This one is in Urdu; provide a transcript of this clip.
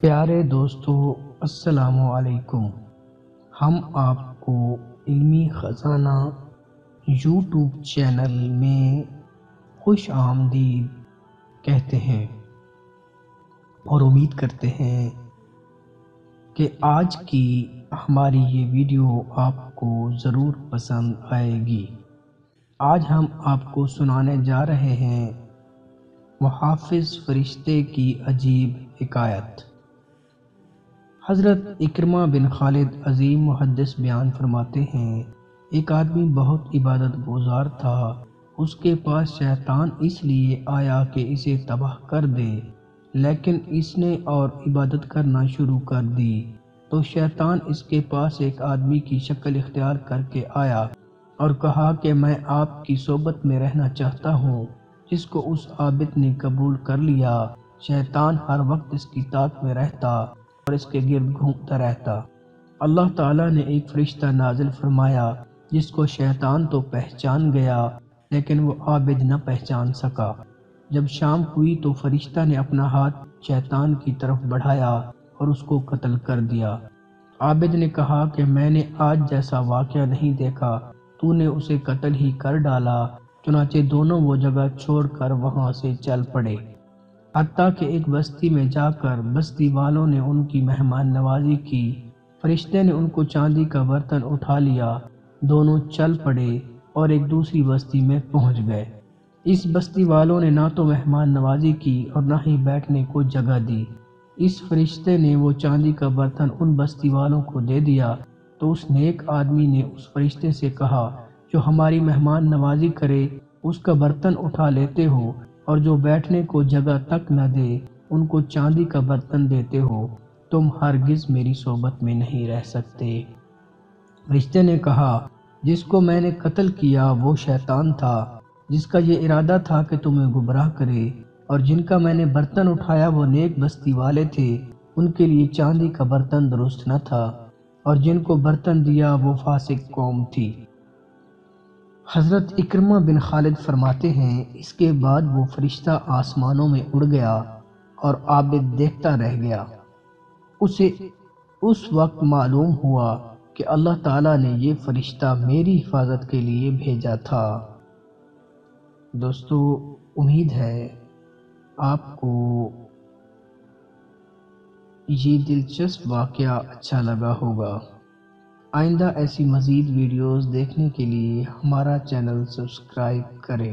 پیارے دوستو، السلام علیکم۔ ہم آپ کو علمی خزانہ یوٹیوب چینل میں خوش آمدید کہتے ہیں اور امید کرتے ہیں کہ آج کی ہماری یہ ویڈیو آپ کو ضرور پسند آئے گی۔ آج ہم آپ کو سنانے جا رہے ہیں محافظ فرشتے کی عجیب حکایت۔ حضرت اکرمہ بن خالد عظیم محدث بیان فرماتے ہیں، ایک آدمی بہت عبادت گزار تھا۔ اس کے پاس شیطان اس لیے آیا کہ اسے تباہ کر دے، لیکن اس نے اور عبادت کرنا شروع کر دی تو شیطان اس کے پاس ایک آدمی کی شکل اختیار کر کے آیا اور کہا کہ میں آپ کی صحبت میں رہنا چاہتا ہوں، جس کو اس عابد نے قبول کر لیا۔ شیطان ہر وقت اس کی طاق میں رہتا اور اس کے گرد گھومتا رہتا۔ اللہ تعالیٰ نے ایک فرشتہ نازل فرمایا جس کو شیطان تو پہچان گیا لیکن وہ عابد نہ پہچان سکا۔ جب شام ہوئی تو فرشتہ نے اپنا ہاتھ شیطان کی طرف بڑھایا اور اس کو قتل کر دیا۔ عابد نے کہا کہ میں نے آج جیسا واقعہ نہیں دیکھا، تو نے اسے قتل ہی کر ڈالا۔ چنانچہ دونوں وہ جگہ چھوڑ کر وہاں سے چل پڑے، حتیٰ کہ ایک بستی میں جا کر بستی والوں نے ان کی مہمان نوازی کی۔ فرشتے نے ان کو چاندی کا برتن اٹھا لیا، دونوں چل پڑے اور ایک دوسری بستی میں پہنچ گئے۔ اس بستی والوں نے نہ تو مہمان نوازی کی اور نہ ہی بیٹھنے کو جگہ دی۔ اس فرشتے نے وہ چاندی کا برتن ان بستی والوں کو دے دیا تو اس نیک آدمی نے اس فرشتے سے کہا، جو ہماری مہمان نوازی کرے اس کا برتن اٹھا لیتے ہو، اور جو بیٹھنے کو جگہ تک نہ دے ان کو چاندی کا برتن دیتے ہو، تم ہرگز میری صحبت میں نہیں رہ سکتے۔ فرشتے نے کہا، جس کو میں نے قتل کیا وہ شیطان تھا، جس کا یہ ارادہ تھا کہ تمہیں گمراہ کرے، اور جن کا میں نے برتن اٹھایا وہ نیک بستی والے تھے، ان کے لیے چاندی کا برتن درست نہ تھا، اور جن کو برتن دیا وہ فاسق قوم تھی۔ حضرت اکرمہ بن خالد فرماتے ہیں، اس کے بعد وہ فرشتہ آسمانوں میں اڑ گیا اور عابد دیکھتا رہ گیا۔ اسے اس وقت معلوم ہوا کہ اللہ تعالیٰ نے یہ فرشتہ میری حفاظت کے لیے بھیجا تھا۔ دوستو، امید ہے آپ کو یہ دلچسپ واقعہ اچھا لگا ہوگا۔ آئندہ ایسی مزید ویڈیوز دیکھنے کے لیے ہمارا چینل سبسکرائب کریں۔